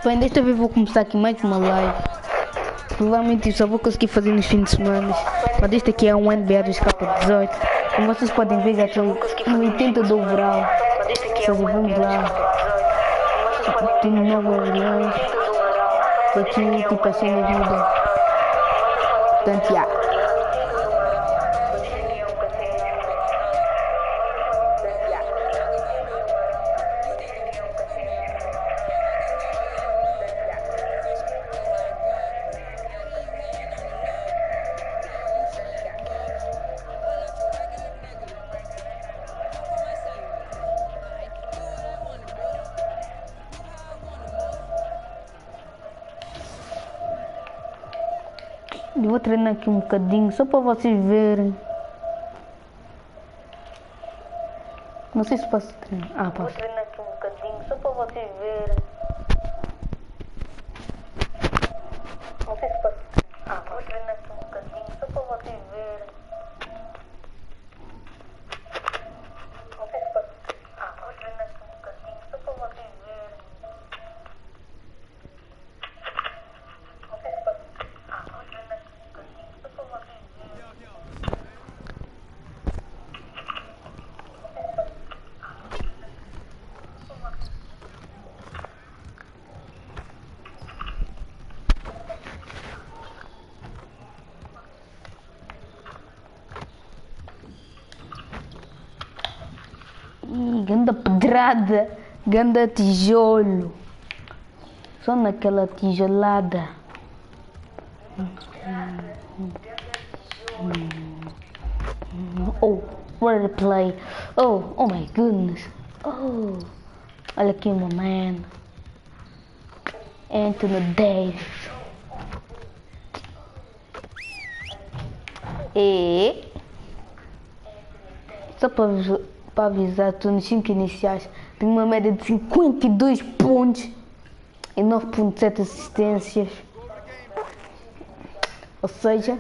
Bem, desta vez vou começar aqui mais uma live. Provavelmente eu só vou conseguir fazer nos fins de semana. Mas este aqui é um NBA do escapa 18. Como vocês podem ver, já estou no 80 do overall. Ou seja, vamos lá. Tenho 9 milhões. Aqui, tipo assim na vida. Portanto, já. Eu vou treinar aqui um bocadinho, só para vocês verem. Não sei se posso treinar. Ah, posso. Vou treinar aqui um bocadinho, só para vocês verem. Não sei se posso treinar. Ah, posso. Vou treinar aqui um bocadinho, só para vocês verem. Não sei se posso treinar. Ah, vou treinar aqui um bocadinho, só para vocês verem. Não sei se posso treinar. Ah, vou treinar aqui um bocadinho, só para vocês verem. Ganda pedrada, ganda tijolo. Só naquela tijolada. Oh, what a play. Oh my goodness. Oh, olha aqui, meu man. Anthony Davis. E só para avisar, estou nos 5 iniciais. Tenho uma média de 52 pontos e 9.7 assistências. Ou seja,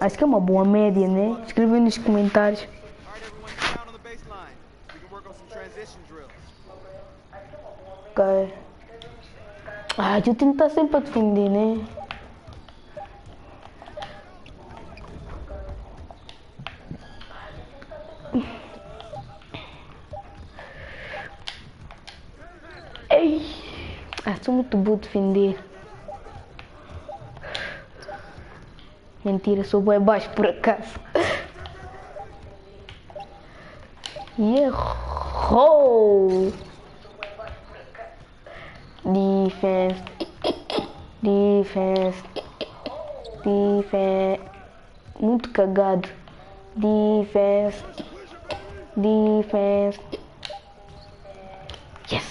acho que é uma boa média, né? Escrevem nos comentários. Ok. Ah, eu tenho que estar sempre a defender, né? Ei! Ah, sou muito bom a defender. Mentira, sou bem baixo por acaso. Errou! Defense. Defense. Defense. Muito cagado. Defense. Defense. Yes!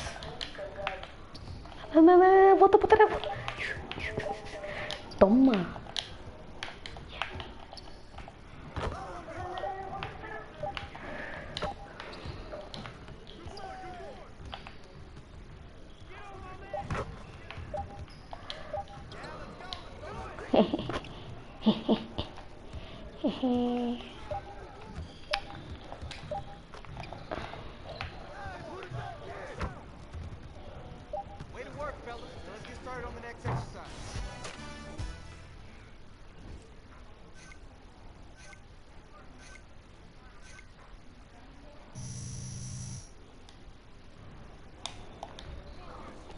Não, volta para trás. Toma!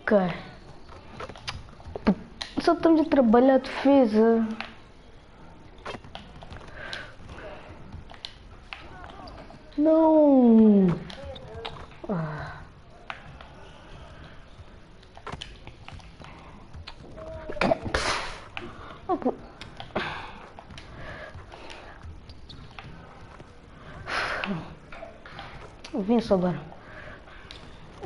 Ok. Só estamos a trabalhar a defesa. Não. Vem só agora.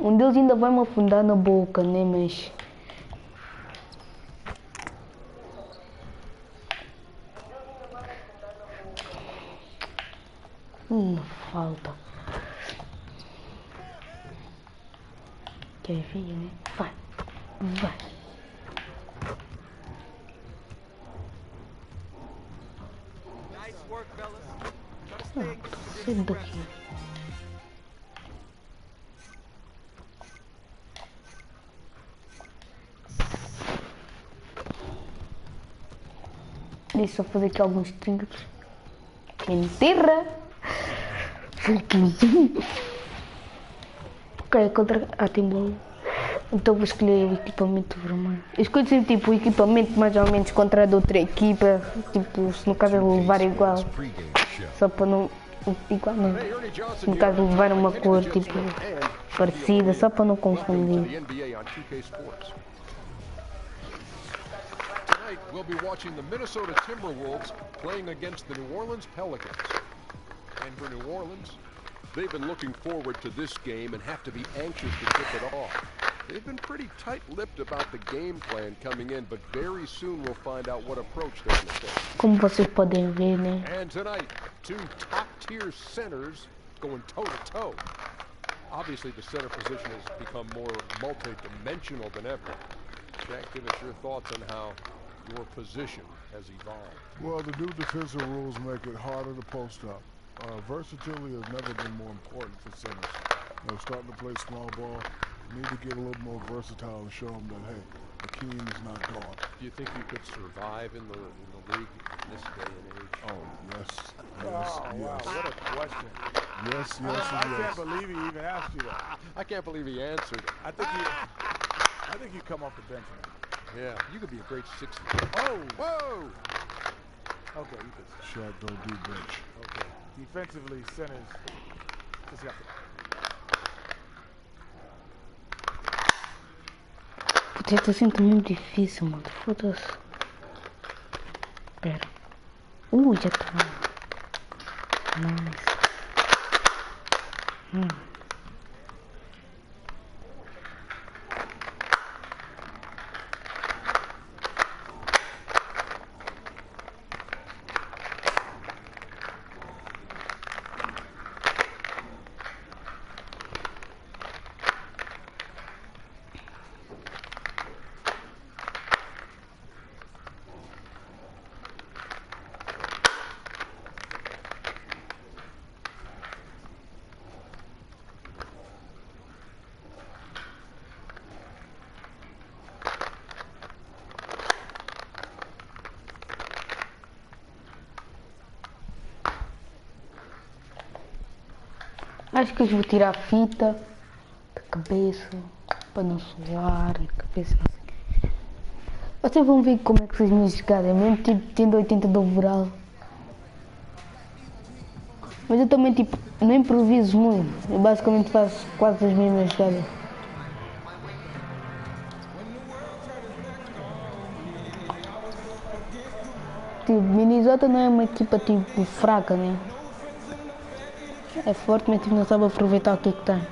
Um deles ainda vai me afundar na boca, né? Mas falta. Quer ver, né? Vai. Vai. Sai daqui. Deixa eu só fazer aqui alguns triggers. Mentira! Ok, contra... Ah, tem bola. Então vou escolher o equipamento vermelho. Eu escolho sempre tipo o equipamento mais ou menos contra a de outra equipa. Tipo, se no caso ele levar igual. Só para não... Igual não. Se no caso levar uma cor tipo parecida, só para não confundir. We'll be watching the Minnesota Timberwolves playing against the New Orleans Pelicans. And for New Orleans, they've been looking forward to this game and have to be anxious to tip it off. They've been pretty tight-lipped about the game plan coming in, but very soon we'll find out what approach they're going to take. Como vocês podem ver, né? And tonight, two top-tier centers going toe-to-toe. Obviously, the center position has become more multi-dimensional than ever. Jack, give us your thoughts on how your position has evolved. Well, the new defensive rules make it harder to post up. Versatility has never been more important for centers. Starting to play small ball, you need to get a little more versatile and show them that, hey, Hakeem is not gone. Do you think you could survive in the league in this day and age? Oh, yes. Yes, Oh, yes. wow, what a question. Yes, yes, I and can't yes. believe he even asked you that. I can't believe he answered. I think you come off the bench, man. Yeah, you could be a great 60. Oh! Whoa! Okay, you could. Shaq don't do bench. Okay. Defensively, centers just have to. Putz, tá sendo muito difícil, mano. Foda-se. Pera. Já tá. Nice. Acho que eu vou tirar a fita da cabeça para não suar a cabeça. Vocês vão ver como é que faz minha jogada, mesmo tipo tendo 80 de overall. Mas eu também tipo não improviso muito, eu basicamente faço quase as mesmas jogadas. Tipo, Minnesota não é uma equipa tipo fraca, né? É forte, mas tipo, não sabe aproveitar o que é que tem.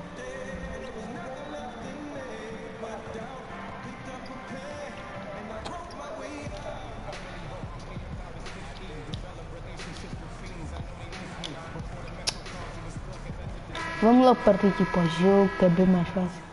Vamos logo partir aqui para o jogo, que é bem mais fácil.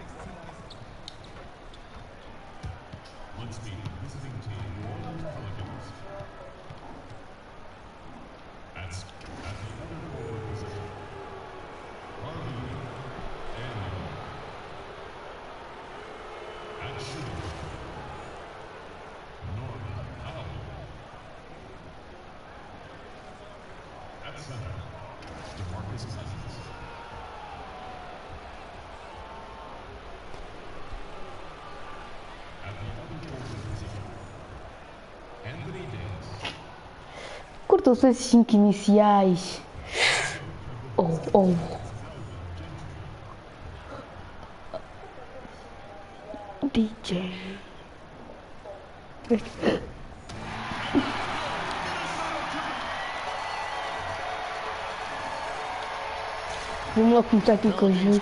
Cortou-se esses 5 iniciais. Oh. DJ. Vamos lá começar aqui com o jogo.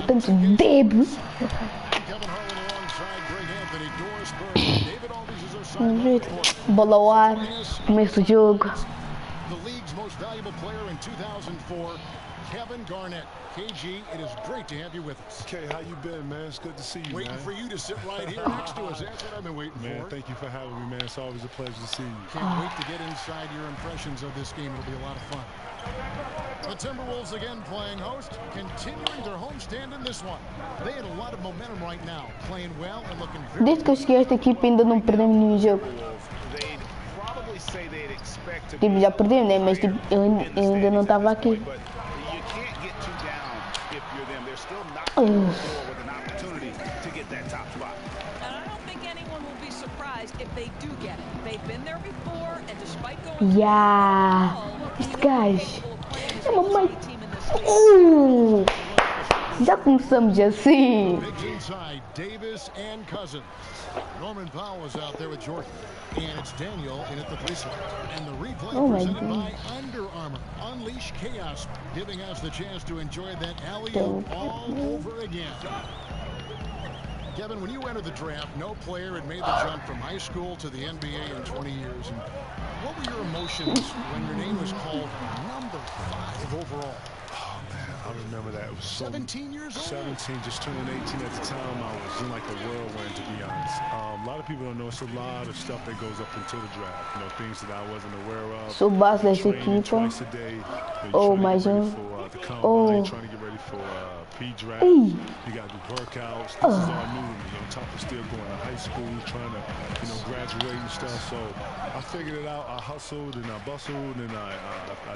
Tanto debo. Bola ao ar, começa o jogo. KG, it is great to have you with us. Okay, how you been, man? It's good to see you, Waiting man. for you to sit right here next to us. That's what I've been waiting Man, for. thank you for having me, man. It's always a pleasure to see you. Can't wait to get inside your impressions of this game. It'll be a lot of fun. The Timberwolves again playing host, continuing their homestand in this one. They had a lot of momentum right now, playing well and looking very Desde que eu cheguei a esta equipa ainda não perdemos nenhum jogo. Tipo, já perdemos, né? Mas tipo, eu ainda não estava aqui. Yeah, este gajo é uma mãe. Já começamos assim. Davis and Cousins. Norman Powell was out there with Jordan. And it's Daniel in at the three slot. And the replay presented by Under Armour. Unleash chaos, giving us the chance to enjoy that alley-oop all over again. Kevin, when you entered the draft, no player had made the jump from high school to the NBA in 20 years. And what were your emotions when your name was called number 5 overall? Oh, man, I remember that. It was 17 years old? 17, just turning 18 at the time. I was in like a whirlwind, to be honest. A lot of people don't know it's a lot of stuff that goes up into the draft. You know, things that I wasn't aware of. Sou base dessa equipa. Twice a day. Oh, mais um. The combine, trying to get ready for pre-draft. You got to do workouts. This is all new to me. On top of still going to high school, trying to, you know, graduate and stuff. So I figured it out. I hustled and I bustled and I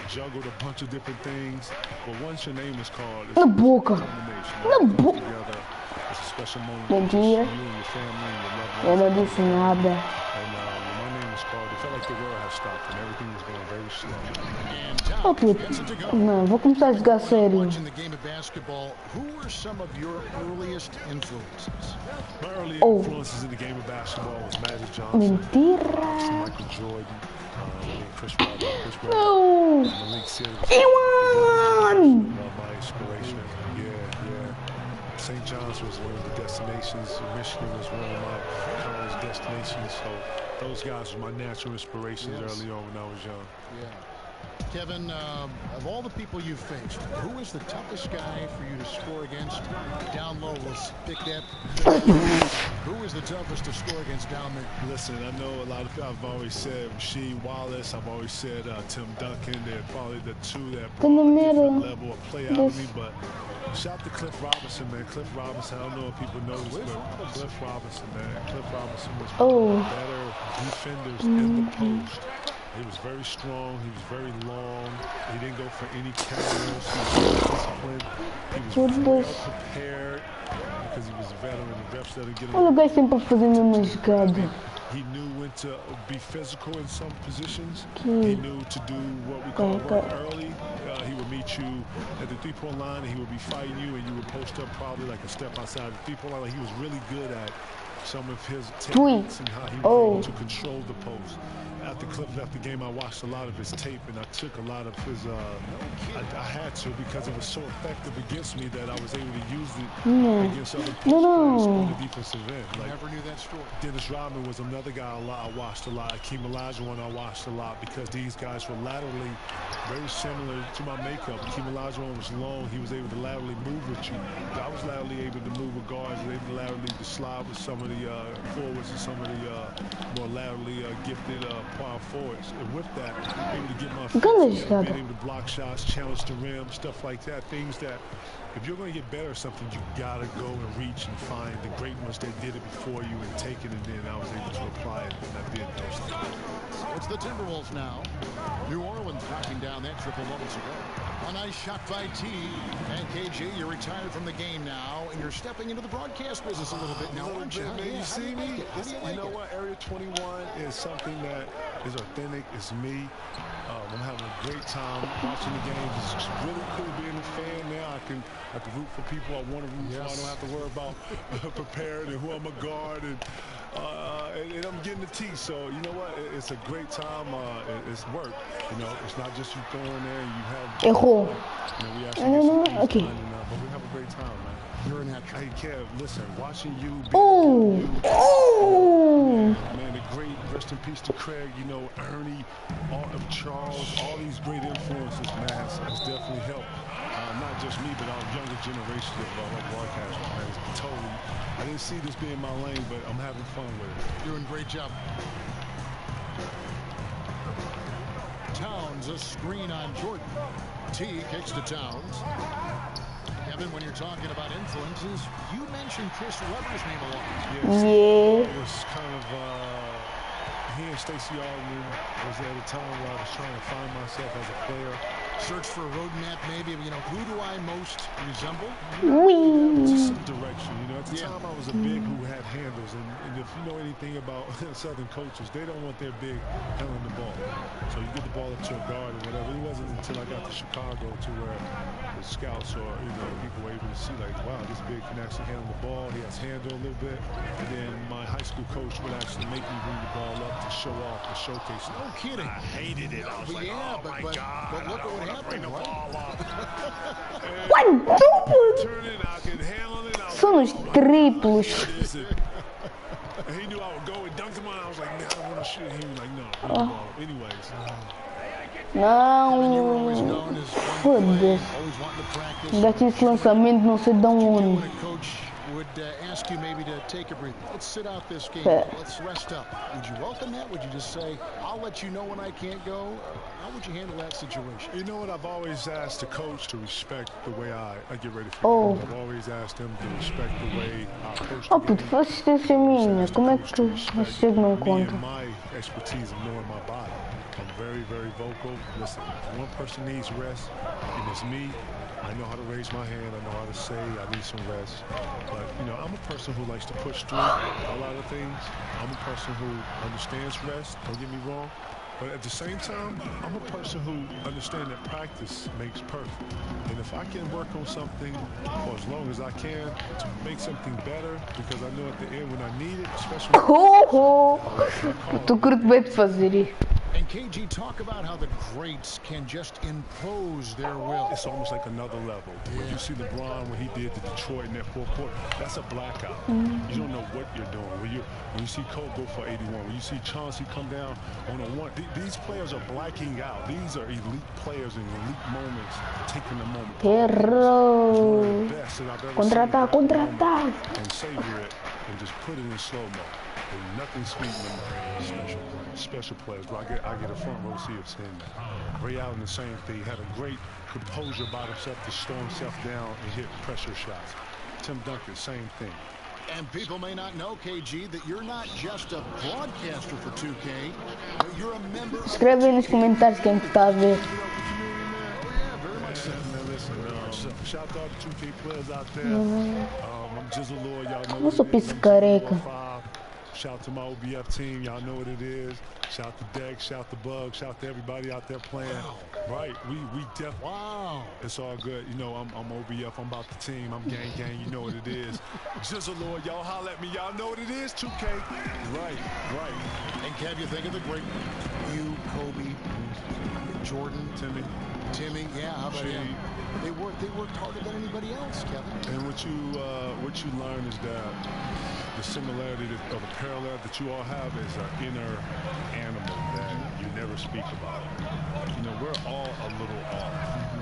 juggled a bunch of different things. But once your name is called, it's Na boca. Na boca. It's a special moment. Mentira. You and your family and your loved ones. Eu não disse nada. And when my name was called, it felt like the world had stopped and everything was going very slow. Oh, puto. Não, vou começar a jogar sério. Watching the game of basketball, who were some of your earliest influences? My early influences in the game of basketball was Magic Johnson, Mentira. Michael Jordan, Chris Webber, Não. Malik Sears. Ewan. My inspiration. Yeah. St. John's was one of the destinations. Michigan was one of my college destinations. So those guys were my natural inspirations early on when I was young. Yeah. Kevin, of all the people you've faced, who is the toughest guy for you to score against? Down low, we'll stick that. Who is the toughest to score against down there? Listen, I know a lot of people, I've always said Rasheed Wallace, I've always said Tim Duncan. They're probably the two that brought a different level of play out of me, but shout out to Cliff Robinson, man. Cliff Robinson, I don't know if people know this, but Cliff Robinson, man. Cliff Robinson was one of the better defenders in the post. He was very strong. He was very long. He didn't go for any counters. He was very disciplined. He was well prepared because he was a veteran. The refs let him get Olha o gajo sempre a fazer a mesma jogada. He knew when to be physical in some positions. He knew to do what we call work early. He would meet you at the three-point line, and he would be fighting you, and you would post up probably like a step outside the three-point line. Like he was really good at some of his techniques and how he was able to control the post. After Cliff left the game, I watched a lot of his tape, and I took a lot of his, I had to because it was so effective against me that I was able to use it against other players on the defensive end. Like, never knew that story. Dennis Rodman was another guy I watched a lot. Akeem Olajuwon I watched a lot because these guys were laterally very similar to my makeup. Akeem Olajuwon was long. He was able to laterally move with you. I was laterally able to move with guards, able to laterally to slide with some of the forwards and some of the more laterally gifted power forwards, and with that, able to get my feet, being able to block shots, challenge the rim, stuff like that. Things that, if you're going to get better at something, you gotta go and reach and find the great ones that did it before you and take it, and then I was able to apply it, and I did those things. It's the Timberwolves now. New Orleans knocking down that triple moments ago. A nice shot by T. And KG, you're retired from the game now, and you're stepping into the broadcast business a little bit now, aren't you? You see me? You know what? Area 21 is something that is authentic. It's me. I'm having a great time watching the games. It's really cool being a fan now. I can root for people I want to root for. I don't have to worry about preparing and who I'm a guard and I'm getting the tea. So you know what? It's a great time. It's work. You know, it's not just you throwing there and you have. You know, we actually Okay. But we have a great time, man. You're in that. Hey, Kev, listen, watching you. Man, the great, rest in peace to Craig, you know, Ernie, Art of Charles, all these great influences, man, has definitely helped not just me, but our younger generation of broadcasters. Man, it's totally. I didn't see this being my lane, but I'm having fun with it. Doing a great job. Towns, a screen on Jordan. T kicks to Towns. Kevin, when you're talking about influences, you mentioned Chris Webber's name a lot. Yes. It was kind of, he and Stacey Altman was at a time where I was trying to find myself as a player. Search for a roadmap, maybe, you know, who do I most resemble? Just some direction, you know. At the time, I was a big who had handles, and if you know anything about Southern coaches, they don't want their big handling the ball. So you get the ball up to a guard or whatever. It wasn't until I got to Chicago to where the scouts or, you know, people were able to see, like, wow, this big can actually handle the ball. He has handle a little bit. And then my high school coach would actually make me bring the ball up to show off, to showcase it. No kidding. I hated it. I was like, oh, my God. But look at what happened, right? What duplo? São os triplos. He knew I would go and dunk him on. I was like, nah, I want to shoot. He was like, no. Anyways. Não. Foda-se. Daqui esse lançamento não sei de onde. Would ask you maybe to take a breather. Let's sit out this game. Let's rest up. Would you welcome that? Would you just say, I'll let you know when I can't go? How would you handle that situation? You know what? I've always asked the coach to respect the way I get ready for the game. I've always asked him to respect the way I approach the game. Puto, assistência minha. Como é que tu chega não conta? My expertise of knowing my body. I'm very, very vocal. Listen, if one person needs rest, and it's me. I know how to raise my hand. I know how to say I need some rest. But, you know, I'm a person who likes to push through a lot of things. I'm a person who understands rest. Don't get me wrong. But at the same time, I'm a person who understands that practice makes perfect. And if I can work on something for as long as I can to make something better, because I know at the end when I need it, especially... Tu curto bem de fazer isso. And KG, talk about how the greats can just impose their will. It's almost like another level. Yeah. When you see LeBron, what he did to Detroit in that fourth quarter, that's a blackout. You don't know what you're doing. When you see Cole go for 81, when you see Chauncey come down on a one, these players are blacking out. These are elite players in elite moments, taking the moment. Hero. Contra-ataque. And savor it and just put it in slow-mo. There's nothing sweet than special players. But I get a front row seat of seeing that. Ray Allen, the same thing. Had a great composure about himself to slow himself down and hit pressure shots. Tim Duncan, same thing. And people may not know, KG, that you're not just a broadcaster for 2K, but you're a member. Escreve aí nos comentários quem está a ver. Shout out to 2K players out there. I'm just a little, y'all know. Eu sou piscareca. Shout out to my OBF team, y'all know what it is. Shout out to Dex, shout out to Bug, shout out to everybody out there playing. Right, we definitely. Wow. It's all good. You know, I'm OBF, I'm about the team, I'm gang, you know what it is. Just a Lord, y'all holler at me, y'all know what it is, 2K. Right. And Kev, you think of the great you, Kobe, Jordan, Timmy, yeah, how about him? They worked harder than anybody else, Kevin. And what you learn is that the similarity of a parallel that you all have is an inner animal that you never speak about. You know, we're all a little off.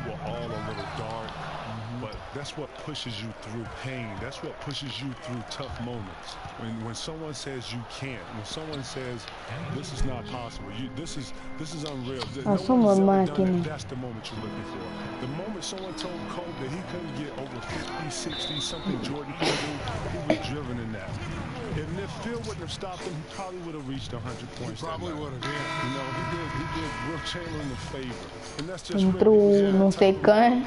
We're all a little dark. But that's what pushes you through pain. That's what pushes you through tough moments. When someone says you can't, when someone says this is not possible, this is unreal. That's the moment you're looking for. The moment someone told Cole that he couldn't get over 50, 60, something Jordan could do, he was driven in that. And if Phil wouldn't have stopped him, he probably would have reached 100 points. He probably would have, yeah. You know, he did Will Chamberlain a favor. And that's just não sei quem.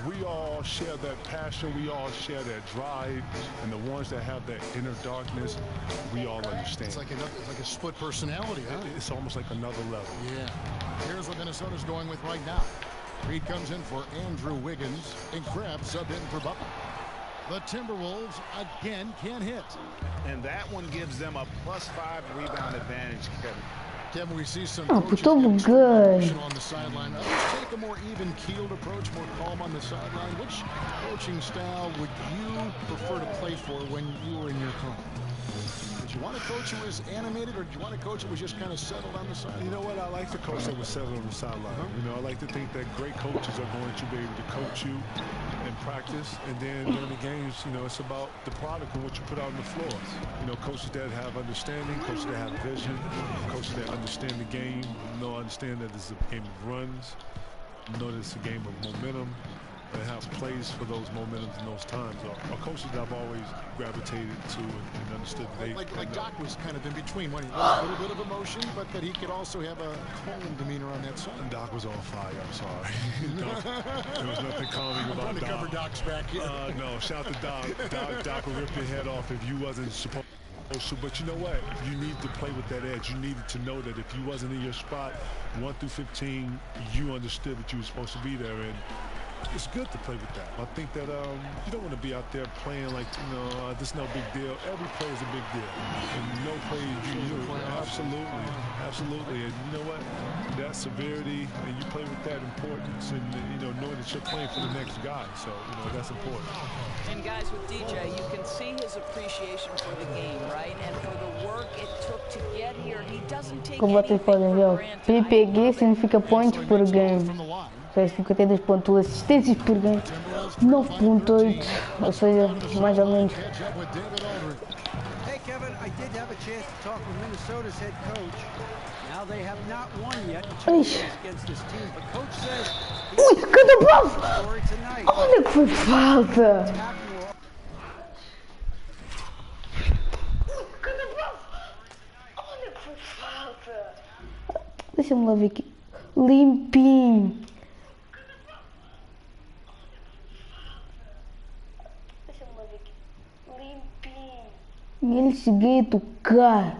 We all share that passion, we all share that drive, and the ones that have that inner darkness, we all understand. It's like a split personality, huh? It's almost like another level. Yeah. Here's what Minnesota's going with right now. Reed comes in for Andrew Wiggins, and Krebs subbed in for Butler. The Timberwolves again can't hit. And that one gives them a +5 rebound advantage, Kevin, we see some good. on the sideline. Let's take a more even-keeled approach, more calm on the sideline. Which coaching style would you prefer to play for when you were in your prime? Do you want a coach who was animated, or do you want a coach who was just kind of settled on the side? You know what? I like the coach that was settled on the sideline. You know, I like to think that great coaches are going to be able to coach you in practice, and then during the games, you know, it's about the product and what you put out on the floor. You know, coaches that have understanding, coaches that have vision, coaches that understand the game, understand that this is a game of runs, know that it's a game of momentum, and have plays for those momentums and those times. Are coaches that I've always gravitated to and understood that they... Like Doc was kind of in between, when he was a little bit of emotion, but that he could also have a calm demeanor on that side. And Doc was on fire, I'm sorry. There was nothing calming about Doc. Cover Doc's back here. No, shout to Doc. Doc will rip your head off if you wasn't supposed to. But you know what? You need to play with that edge. You needed to know that if you wasn't in your spot, 1 through 15, you understood that you were supposed to be there. And it's good to play with that. I think that you don't want to be out there playing like, you know, this is no big deal. Every play is a big deal. And no play is you. Absolutely. Absolutely. And you know what? That severity, and you play with that importance, and, you know, knowing that you're playing for the next guy. So, you know, that's important. And guys, with DJ, you can see his appreciation for the game, right? And for the work it took to get here. He doesn't take Como vocês podem ver, PPG significa points per game. Ou seja, 52 pontos, assistências por game, 9.8, ou seja, mais ou menos. Hey Kevin, I did have a chance to talk with Minnesota's head coach. Now they have not won yet in 2 games against this team, but coach says Ui, cada bola! Olha que foi falta! Deixa-me lá ver aqui. Limpinho. Ele cheguei a tocar.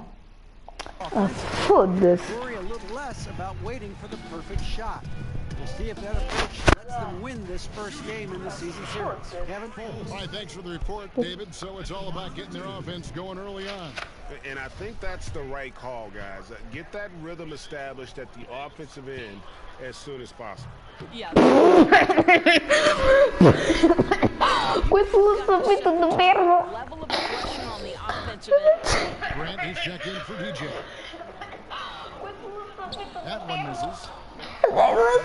Ah, foda-se. Worry a little less about waiting for the perfect shot. We'll see if that approach lets them win this first game in the season series. Kevin? All right, thanks for the report, David. So it's all about getting their offense going early on. And I think that's the right call, guys. Get that rhythm established at the offensive end as soon as possible. Yeah. Questo lo sapete davvero? Level of aggression on the offensive end. Grant is checked in for DJ. That one misses. Hard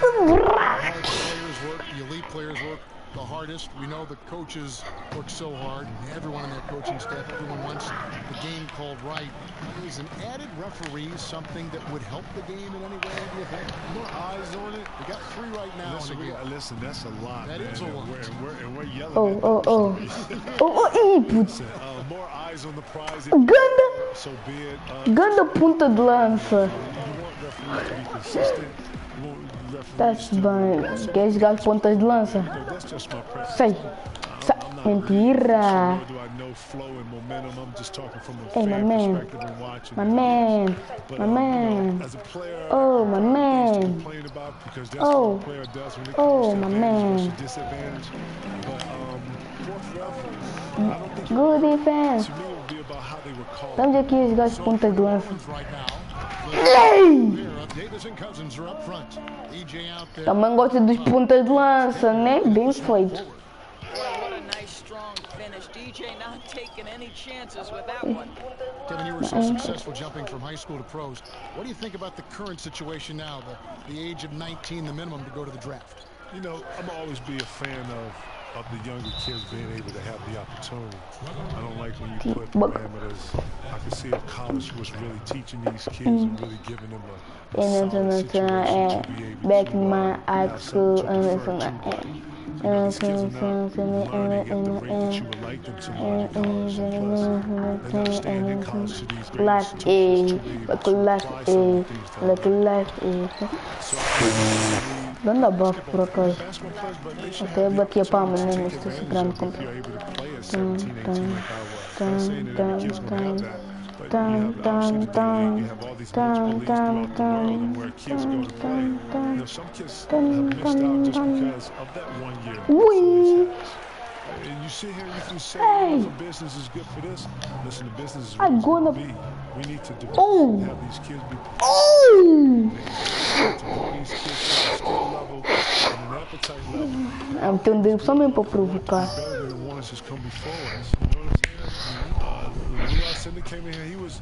players work, the elite players work the hardest. We know the coaches work so hard. Everyone in that coaching staff, everyone wants the game called right. Is an added referee something that would help the game in any way, do you think? More eyes on it. We got 3 right now. Listen, that's a lot. That is a lot. And we're yelling. Putz. More eyes on the prize. Ganda. So be it. Ganda punta de lança. You want referees to be consistent. Tá-se bem. Quer jogar pontas de lança? Sei. Mentira. Hey, my man. My man. My man. Oh, my man. Oh, my man. Good defense. Vamos aqui os gajos pontas de lança. Também gosto dos pontas de lança, né? Bem feito. Kevin, you were so successful jumping from high school to pros. What do you think about the current situation now, the age of 19, the minimum to go to the draft? You know, I'm always be a fan of the younger kids being able to have the opportunity. I don't like when you put parameters. I can see if college was really teaching these kids and really giving them a solid situation to be able back to in my high school and these kids are not learning at the rate that you would like them to learn in college. And plus, they're not staying in college to these grades Life to life Ganda buff por acaso. Até eu bati a palma neste grande compra. And you sit here and you can say, hey, the business is good for this. Listen, the business is really good to be. We need to develop and have these kids be these kids at a skill level and an appetite level. I'm doing this something for provocar. Better than the ones that's come before us. You know what I'm saying? center came in here. He was,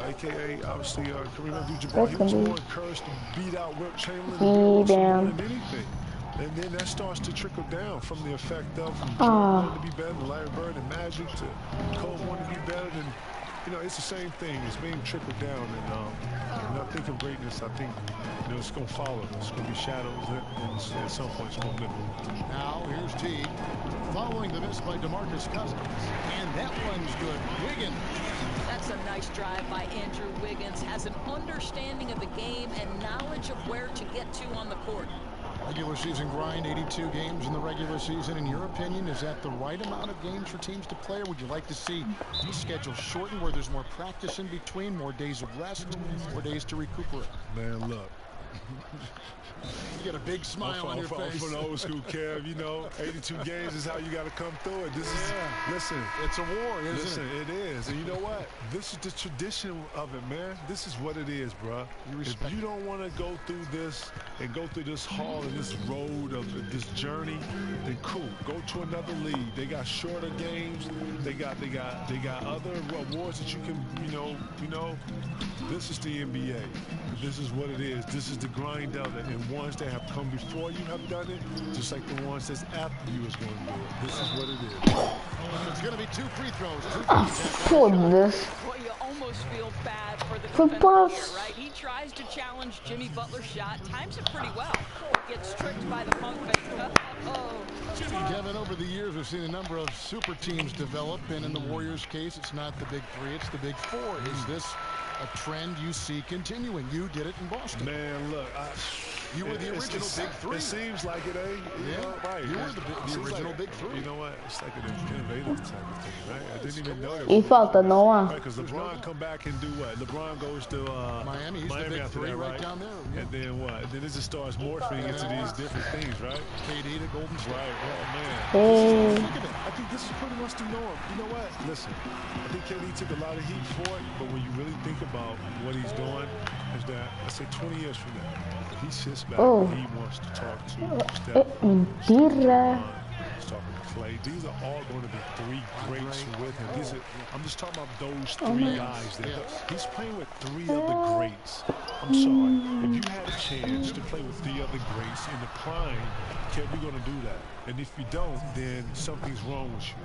a.k.a. obviously Kareem Abdul-Jabbar. He was more encouraged to beat out Wilt Chamberlain more than anything. And then that starts to trickle down from the effect of from Jordan wanting to be better than Larry Bird and Magic to Kobe wanting to be better than, you know, it's the same thing. It's being trickled down. And when I think of greatness, I think, you know, it's going to follow. It's going to be shadows, and at some point it's going to live. Now here's Teague following the miss by DeMarcus Cousins. And that one's good. Wiggins. That's a nice drive by Andrew Wiggins. Has an understanding of the game and knowledge of where to get to on the court. Regular season grind, 82 games in the regular season. In your opinion, is that the right amount of games for teams to play, or would you like to see the schedule shortened where there's more practice in between, more days of rest, more days to recuperate? Man, look. You got a big smile on your face. For the old school, Kev, you know, 82 games is how you got to come through it. This is, listen. It's a war, isn't it? It is. And you know what? This is the tradition of it, man. This is what it is, bro. If you don't want to go through this and go through this hall and this road of this journey, then cool. Go to another league. They got shorter games. They got other awards that you can, you know. This is the NBA. This is what it is. This is the grind of it. And ones that have come before you have done it, just like the ones that's after you is going to do it. This is what it is. It's going to be 2 free throws. Foda-se. Well, you almost feel bad for the defender here, right? He tries to challenge Jimmy Butler's shot, times it pretty well. Gets tricked by the pump fake. Kevin, over the years, we've seen a number of super teams develop, and in the Warriors' case, it's not the big 3, it's the big 4. Is this a trend you see continuing? You did it in Boston. Man, look, you were the original big 3. It seems like it, eh? Yeah, right. You were the original big 3. You know what? It's like an innovative type of thing, right? I didn't even know that. E falta não há. Right, because LeBron come back and do what? LeBron goes to Miami. He's the big 3 right down there. Yeah. And then what? And then it just starts morphing into these different things, right? KD to Golden State. Right. Oh, man. Hey. Look at that. I think this is pretty much the norm. You know what? Listen, I think KD took a lot of heat for it, but when you really think about what he's doing, is that, let's say 20 years from now, he sits back and he wants to talk to Steph. Mentira. He's talking to Clay. These are all going to be 3 greats with him. I'm just talking about those 3 guys there. He's playing with 3 of the greats. I'm sorry. If you had a chance to play with 3 other greats in the prime, Kev, we're going to do that. And if you don't, then something's wrong with you.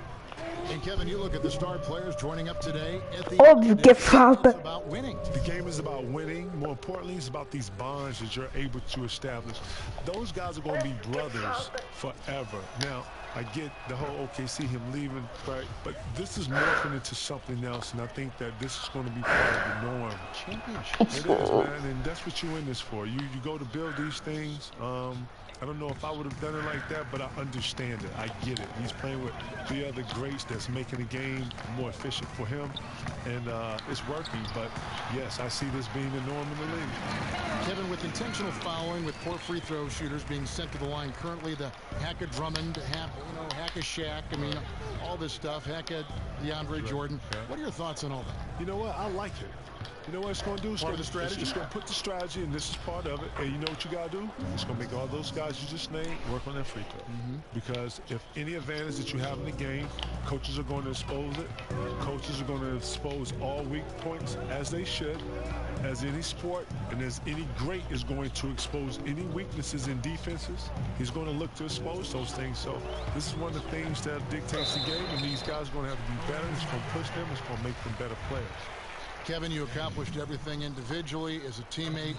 And Kevin, you look at the star players joining up today at the Óbvio que falta. It's about winning. The game is about winning. More importantly, it's about these bonds that you're able to establish. Those guys are going to be brothers forever. Now, I get the whole OKC, him leaving, right? But this is morphing into something else, and I think that this is going to be part of the norm. Championship. It is, man, and that's what you're in this for. You go to build these things. I don't know if I would have done it like that, but I understand it. I get it. He's playing with 3 other greats that's making the game more efficient for him, and it's working. But, yes, I see this being the norm in the league. Kevin, with intentional fouling, with poor free throw shooters being sent to the line currently, the Hacka Drummond, Hacka Shaq, I mean, all this stuff, Hacka DeAndre Jordan. What are your thoughts on all that? You know what? I like it. You know what it's going to do? It's part of the strategy? It's going to put the strategy, and this is part of it. And you know what you got to do? It's going to make all those guys you just named work on their free throw. Because if any advantage that you have in the game, coaches are going to expose it. Coaches are going to expose all weak points, as they should, as any sport, and as any great is going to expose any weaknesses in defenses. He's going to look to expose those things. So this is one of the things that dictates the game, and these guys are going to have to be better. It's going to push them. It's going to make them better players. Kevin, you accomplished everything individually as a teammate.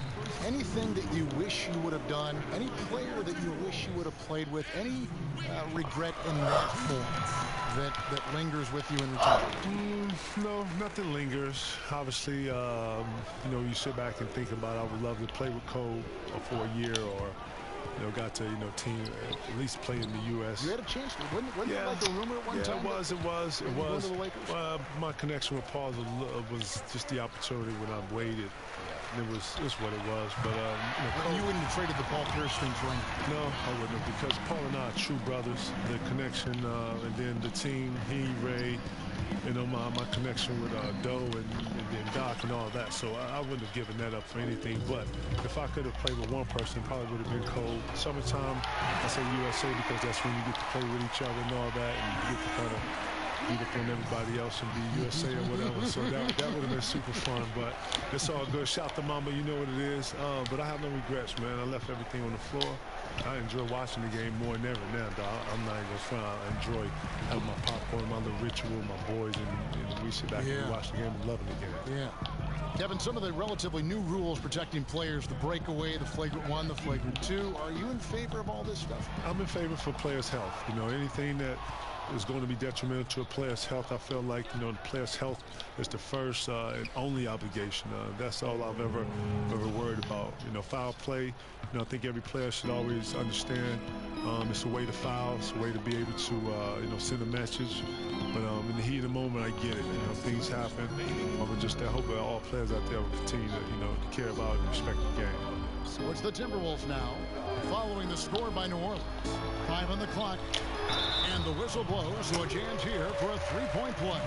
Anything that you wish you would have done? Any player that you wish you would have played with? Any regret in that form that lingers with you in retirement? No, nothing lingers. Obviously, you know, you sit back and think about, I would love to play with Cole for a year, or got to, team, at least play in the U.S. You had a chance to. Wasn't it like a rumor at one time? It was. My connection with Paul was just the opportunity when I waited. It was what it was. But you wouldn't have traded the Paul Pierce thing for anything. No, I wouldn't have, because Paul and I are true brothers. The connection, and then the team, Ray, my connection with Doe and then Doc and all that. So I wouldn't have given that up for anything. But if I could have played with one person, it probably would have been Cole. Summertime, I say USA because that's when you get to play with each other and all that, and you get to kind of beat up on everybody else and be USA or whatever. So that would have been super fun, but it's all good. Shout to Mama, you know what it is. But I have no regrets, man. I left everything on the floor. I enjoy watching the game more than ever now, dog. I'm not even front. I enjoy having my popcorn, my little ritual, my boys, and we sit back and watch the game and loving the game. Yeah. Kevin, some of the relatively new rules protecting players, the breakaway, the flagrant 1, the flagrant 2. Are you in favor of all this stuff? I'm in favor for players' health. You know, anything that is going to be detrimental to a player's health, I feel like, you know, the player's health is the first and only obligation. That's all I've ever worried about. You know, foul play, you know, I think every player should always understand it's a way to foul, it's a way to be able to, you know, send a message. But in the heat of the moment, I get it. You know, things happen. I hope that all players out there will continue to, you know, care about and respect the game. So it's the Timberwolves now, following the score by New Orleans. 5 on the clock. And the whistle blows, so a chance here for a three-point play.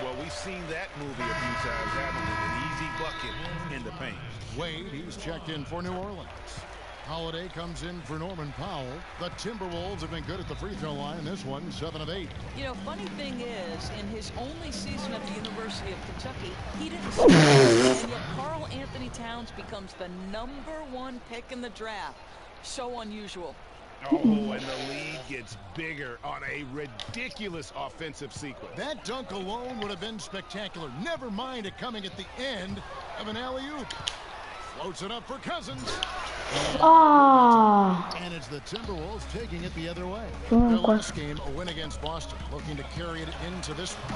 Well, we've seen that movie a few times, haven't we? An easy bucket in the paint. Wade, he's checked in for New Orleans. Holiday comes in for Norman Powell. The Timberwolves have been good at the free throw line. This one, 7 of 8. You know, funny thing is, in his only season at the University of Kentucky, he didn't start. And yet Karl Anthony Towns becomes the #1 pick in the draft. So unusual. Oh, and the lead gets bigger on a ridiculous offensive sequence. That dunk alone would have been spectacular. Never mind it coming at the end of an alley-oop. Floats it up for Cousins. And it's the Timberwolves taking it the other way. Their last game, a win against Boston, looking to carry it into this one.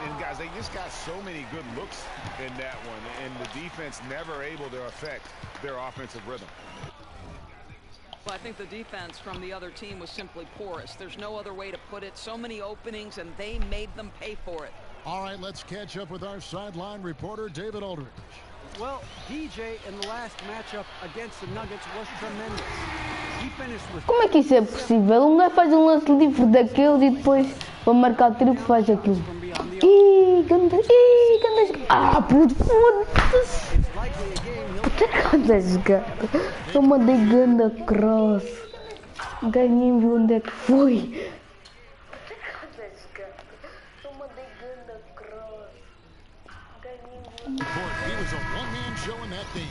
And guys, they just got so many good looks in that one, and the defense never able to affect their offensive rhythm. Well, I think the defense from the other team was simply porous. There's no other way to put it. So many openings, and they made them pay for it. All right, let's catch up with our sideline reporter, David Aldridge. Well, DJ in the last matchup against the Nuggets was tremendous. He finished with... Como é que isso é possível? Um gajo faz um lance livre daquele e depois para marcar o triplo faz aquilo. Ganda. Puto, foda-se. Ganda jogada. Eu mandei ganda cross. Ganhei, viu onde é que foi. He was a one-man show in that game.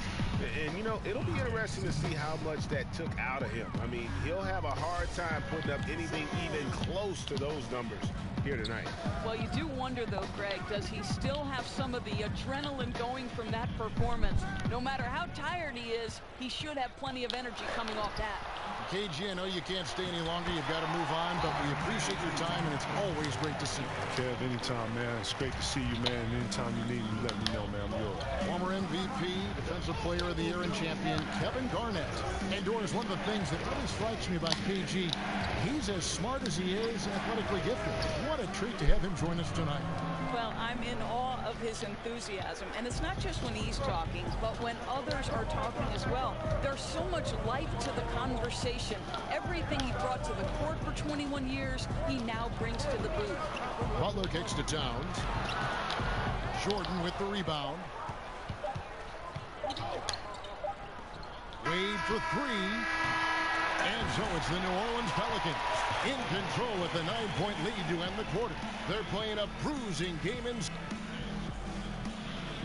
And, you know, it'll be interesting to see how much that took out of him. I mean, he'll have a hard time putting up anything even close to those numbers here tonight. Well, you do wonder, though, Greg, does he still have some of the adrenaline going from that performance? No matter how tired he is, he should have plenty of energy coming off that. KG, I know you can't stay any longer. You've got to move on, but we appreciate your time, and it's always great to see you. Kev, anytime, man. It's great to see you, man. Anytime you need me, let me know, man. I'm yours. Former MVP, Defensive Player of the Year and champion, Kevin Garnett. And Doris, one of the things that really strikes me about KG, he's as smart as he is athletically gifted. What a treat to have him join us tonight. Well, I'm in awe of his enthusiasm, and it's not just when he's talking, but when others are talking as well. There's so much life to the conversation. Everything he brought to the court for 21 years, he now brings to the booth. Butler kicks to Towns. Jordan with the rebound. Wade for 3. And so it's the New Orleans Pelicans in control with a 9-point lead to end the quarter. They're playing a bruising game in.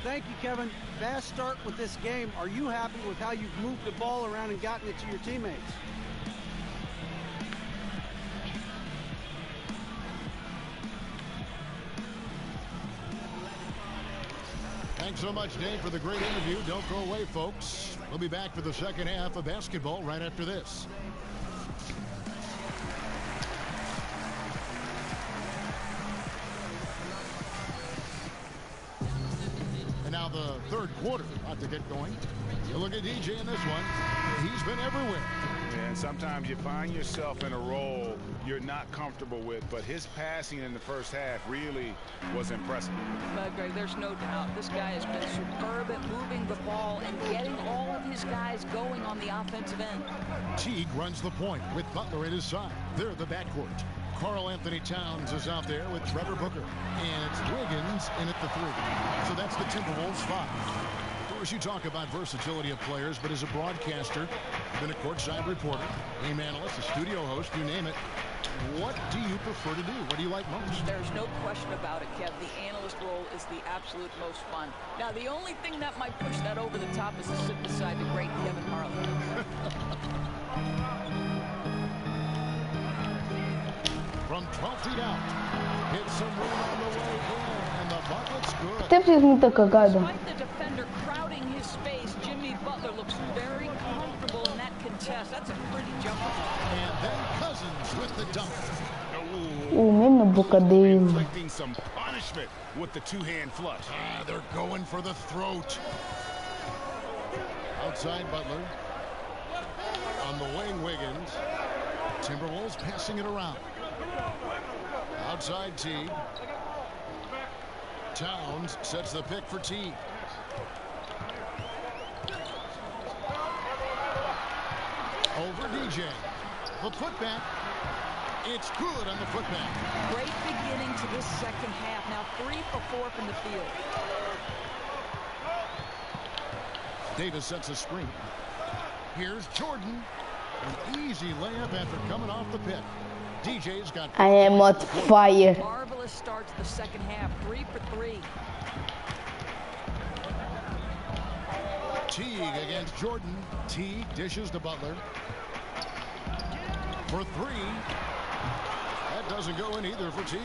Thank you, Kevin. Fast start with this game. Are you happy with how you've moved the ball around and gotten it to your teammates? Thanks so much, Dave, for the great interview. Don't go away, folks. We'll be back for the second half of basketball right after this. And now the third quarter about to get going. You look at DJ in this one. He's been everywhere. And sometimes you find yourself in a role you're not comfortable with, but his passing in the first half really was impressive. But Greg, there's no doubt this guy has been superb at moving the ball and getting all of his guys going on the offensive end. Teague runs the point with Butler at his side. They're the backcourt. Karl Anthony Towns is out there with Trevor Booker. And it's Wiggins in at the 3. So that's the Timberwolves 5. Coach, you talk about versatility of players, but as a broadcaster, you've been a courtside reporter, game analyst, a studio host, you name it. What do you prefer to do? What do you like most? There's no question about it, Kev. The analyst role is the absolute most fun. Now, the only thing that might push that over the top is to sit beside the great Kevin Harlan. From 12 feet out, hits some room on the way in, and the bucket's good. Até fiz muita cagada. Despite the defender crowding his space, Jimmy Butler looks very comfortable in that contest. That's a pretty jumper. And then Cousins with the dunk. Mesmo na boca dele. Inflicting some punishment with the two-hand flush. They're going for the throat. Outside Butler. On the wing, Wiggins. Timberwolves passing it around. Outside Teague. Towns sets the pick for Teague. Over DJ. The putback. It's good on the putback. Great beginning to this second half. Now 3 for 4 from the field. Davis sets a screen. Here's Jordan. An easy layup after coming off the pick. DJ's got... I am on fire. Marvelous start to the second half. 3 for 3. Teague against Jordan. Teague dishes to Butler. For 3. That doesn't go in either for Teague.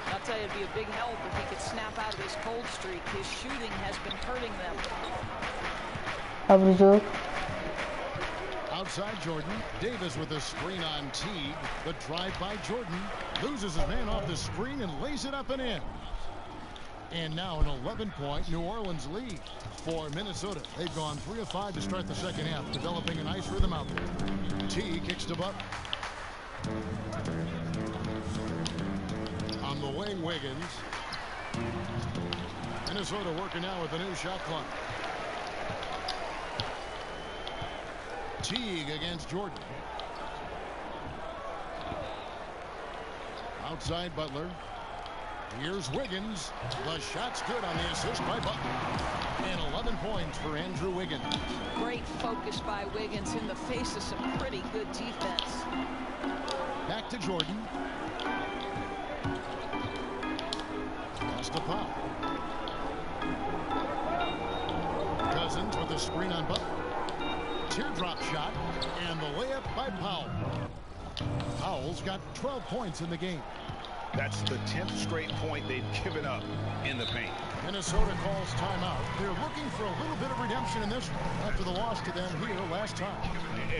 I'll tell you, it'd be a big help if he could snap out of his cold streak. His shooting has been hurting them. Abre o jogo. Outside Jordan. Davis with a screen on Teague. The drive by Jordan. Loses his man off the screen and lays it up and in. And now an 11-point New Orleans lead for Minnesota. They've gone 3 of 5 to start the second half, developing a nice rhythm out there. Teague kicks to Butler. On the wing, Wiggins. Minnesota working now with a new shot clock. Teague against Jordan. Outside Butler. Here's Wiggins. The shot's good on the assist by Butler. And 11 points for Andrew Wiggins. Great focus by Wiggins in the face of some pretty good defense. Back to Jordan. Pass to Powell. Cousins with a screen on Butler. Teardrop shot. And the layup by Powell. Powell's got 12 points in the game. That's the 10th straight point they've given up in the paint. Minnesota calls timeout. They're looking for a little bit of redemption in this one after the loss to them here last time.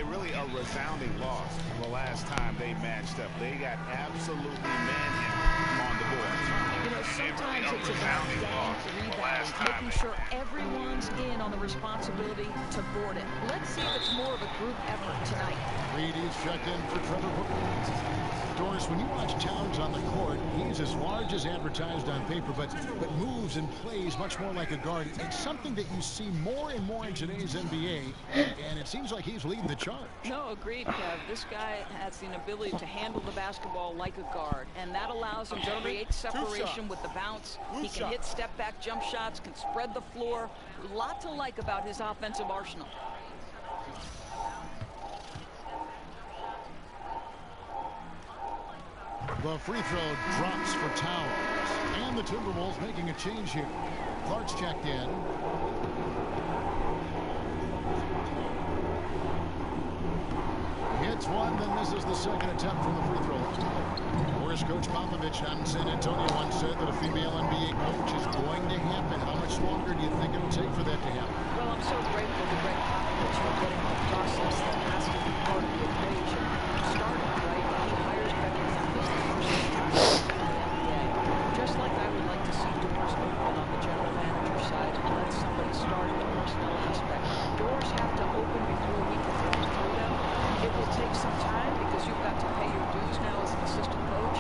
Really a resounding loss the last time they matched up. They got absolutely manhandled on the board. You know, sometimes it's about rebound, making sure everyone's in on the responsibility to board it. Let's see if it's more of a group effort tonight. Reedy's checked in for Trevor Booker. Doris, when you watch Towns on the court, he's as large as advertised on paper, but moves and plays much more like a guard. It's something that you see more and more in today's NBA, and it seems like he's leading the charge. No, agreed, Kev. This guy has the ability to handle the basketball like a guard, and that allows him to create separation with the bounce. He can hit step-back jump shots, can spread the floor. A lot to like about his offensive arsenal. The free throw drops for Towns. And the Timberwolves making a change here. Clark's checked in. Hits one, then misses the second attempt from the free throw line. Whereas Coach Popovich on San Antonio once said that a female NBA coach is going to happen. How much longer do you think it'll take for that to happen? Well, I'm so grateful to Greg Popovich for getting the process that has to be part of the equation started, right? He hires veterans and gives them first just like I would like to see doors open on the general manager side and let somebody start in the personnel aspect. Doors have to open before we can really do them. It will take some time because you've got to pay your dues now as an assistant coach.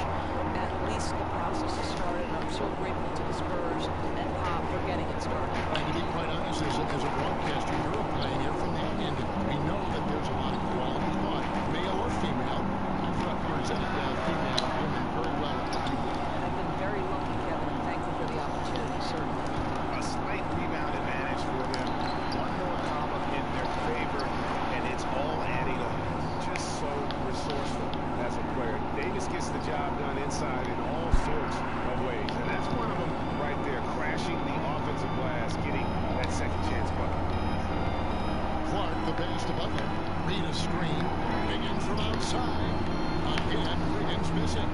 At least the process has started, and I'm so grateful to the Spurs and Pop for getting it started. And to be quite honest, as a broadcaster, you're playing here from that end. We know that there's a lot of quality thought, male or female. You've represented female and women very well. And I've been very lucky, Kevin, and thankful for the opportunity, certainly. A slight rebound advantage for them. the pass to Butler. Read a screen. Wiggins from outside. Again, Wiggins missing.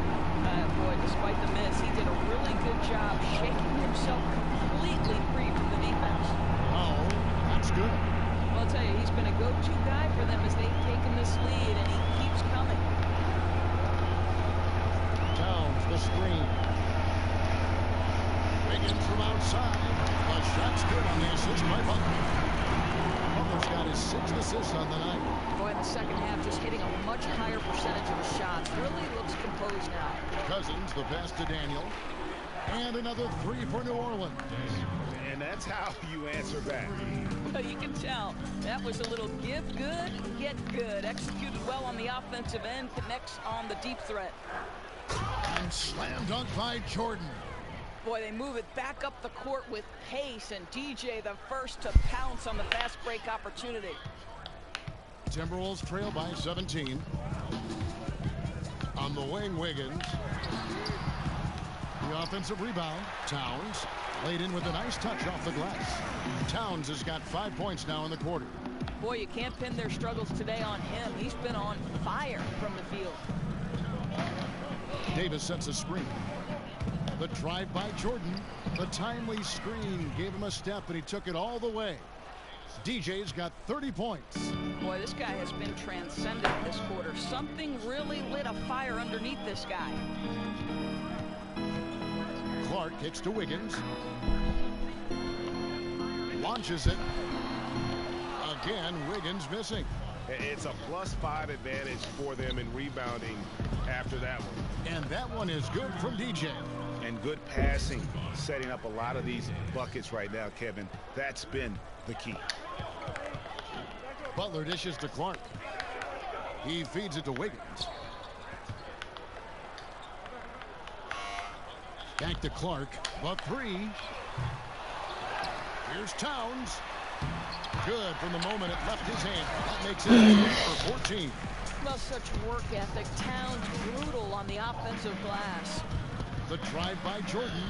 Boy, despite the miss, he did a really good job shaking himself completely free from the defense. Oh, that's good. Well, I'll tell you, he's been a go-to guy for them as they've taken this lead, and he keeps coming. Towns, the screen. Wiggins from outside. The shot's good on the assist by Butler. Butler's got his 6th assist on the night. Boy, in the second half, just hitting a much higher percentage of the shots. Really looks composed now. Cousins, the pass to Daniel. And another 3 for New Orleans. And that's how you answer back. Well, you can tell. That was a little give good, get good. Executed well on the offensive end, connects on the deep threat. And slam dunk by Jordan. Boy, they move it back up the court with pace, and DJ the first to pounce on the fast break opportunity. Timberwolves trail by 17. On the wing, Wiggins. The offensive rebound. Towns laid in with a nice touch off the glass. Towns has got 5 points now in the quarter. Boy, you can't pin their struggles today on him. He's been on fire from the field. Davis sets a screen. The drive by Jordan. The timely screen gave him a step, and he took it all the way. DJ's got 30 points. Boy, this guy has been transcendent this quarter. Something really lit a fire underneath this guy. Clark kicks to Wiggins. Launches it. Again, Wiggins missing. It's a +5 advantage for them in rebounding after that one. And that one is good from DJ. And good passing, setting up a lot of these buckets right now, Kevin. That's been the key. Butler dishes to Clark. He feeds it to Wiggins. Back to Clark. The 3. Here's Towns. Good from the moment it left his hand. That makes it 8 for 14. Well, such work ethic. Towns brutal on the offensive glass. The drive by Jordan.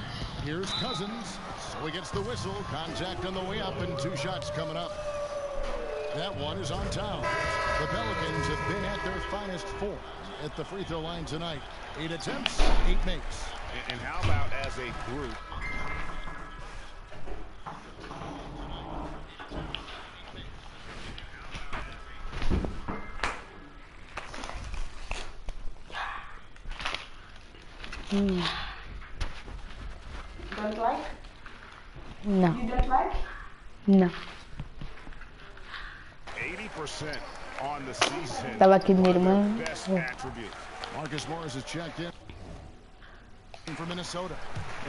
Here's Cousins. So he gets the whistle. Contact on the way up, and 2 shots coming up. That one is on Towns. The Pelicans have been at their finest form at the free throw line tonight. 8 attempts, 8 makes. And how about as a group? Don't like? No. You don't like? No. 80% on the season. Estava aqui minha irmã. Best attribute. Marcus Morris is checked in for Minnesota.